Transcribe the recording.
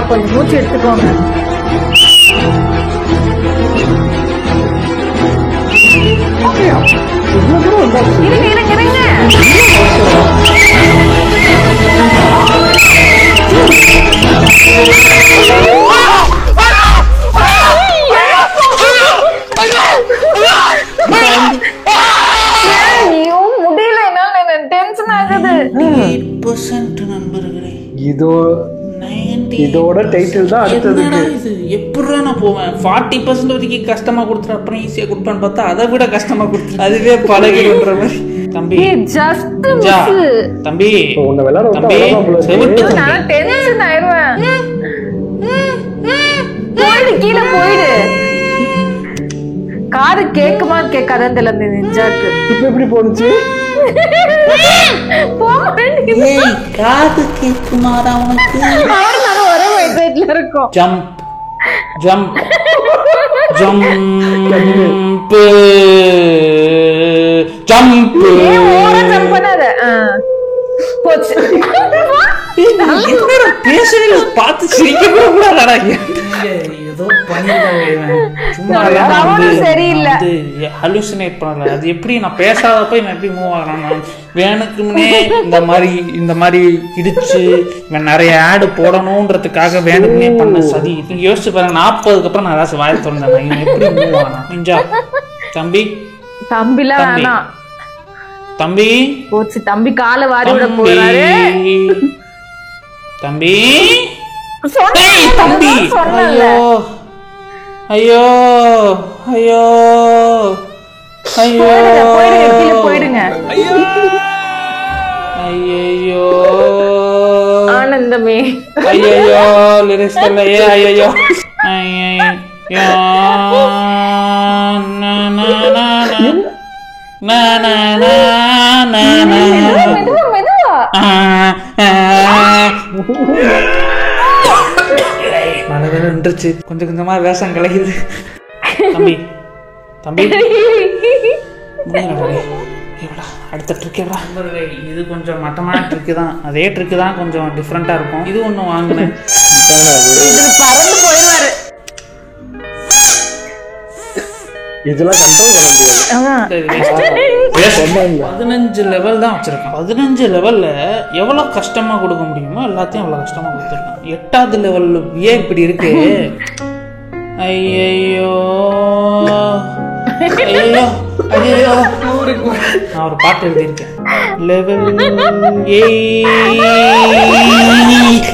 கொஞ்சம் மூச்சு எடுத்துக்கோங்க. முடியல, என்னால டென்ஷன் ஆகுது. நண்பர்களே, இதோட டைட்டில் தான் அடுத்ததுக்கு. இது எப்படா நான் போவேன்? 40% வரைக்கும் கஷ்டமா கொடுத்துரு, அப்புறம் ஈஸியா கொடுப்பான்னு பார்த்தா அதை விட கஷ்டமா கொடுத்துரு. அதுவே பழகிடுன்ற மாதிரி. தம்பி தம்பி உன்னை விளையாட நான் டென்ஷன் ஆயிடுவேன். போயிடு, கீழே போயிடு. காது கேக்குமா கேட்காதான் தெரியல நிஞ்சாக்கு. இப்ப எப்படி போனுச்சு? காது கேக்குமாடா உனக்கு? ஒரே வைப்ரேட்ல இருக்கும். Jump jump jump jump. ஓவரா ஜம்ப் பண்ணாத. போச்சு. என்னடா பேசுறீங்க? பார்த்து சிரிக்க கூட கூடாதடா. ஏதோ பண்ணிருக்காங்க. சும்மா சரியில்லை. ஹலுசினேட் பண்ணல. அது எப்படி நான் பேசாதப்ப இவன் எப்படி மூவ் ஆகிறான்? வேணுக்குன்னே இந்த மாதிரி இடிச்சு இவன் நிறைய ஆடு போடணுன்றதுக்காக வேணுக்குன்னே பண்ண சதி. நீங்க யோசிச்சு பாருங்க, 40க்கு அப்புறம் நான் ஏதாச்சும் வாய் திறந்தேன், இவன் எப்படி மூவ் ஆனான்? நிஞ்சா தம்பி தம்பிலாம் வேணாம். தம்பி போச்சு. தம்பி காலை வாரி விட போறாரு. தம்பி தம்பி ஐயோ ஐயோ ஐயோ போயிடுங்க. ஐயோ ஆனந்தமே. ஐயோ லிரிக்ஸ் இல்லையே. ஐயோ ஐயோ நின்றுச்சு. கொஞ்சம் கொஞ்சமா வேஷம் கலையுது. தம்பி தம்பி அடுத்த ட்ரிக் இது கொஞ்சம் மட்டமான ட்ரிக்கு தான். அதே ட்ரிக்கு தான், கொஞ்சம் டிஃப்ரெண்டா இருக்கும். இது ஒன்றும் வாங்கினேன். பறந்து போயிடுவாரு. இதெல்லாம் கண்ட்ரோல் பண்ண முடியாது. 15 லெவல் தான் வச்சிருக்கேன். 15 லெவல்ல எவ்வளவு கஷ்டமா கொடுக்க முடியுமோ எல்லாத்தையும் அவ்வளவு கஷ்டமா கொடுத்துருக்கேன். 8வது லெவல்ல ஏன் இப்படி இருக்கு? ஐயோ ஐயோ ஐயோ. நான் ஒரு பாட்டு எழுதியிருக்கேன். லெவல் 8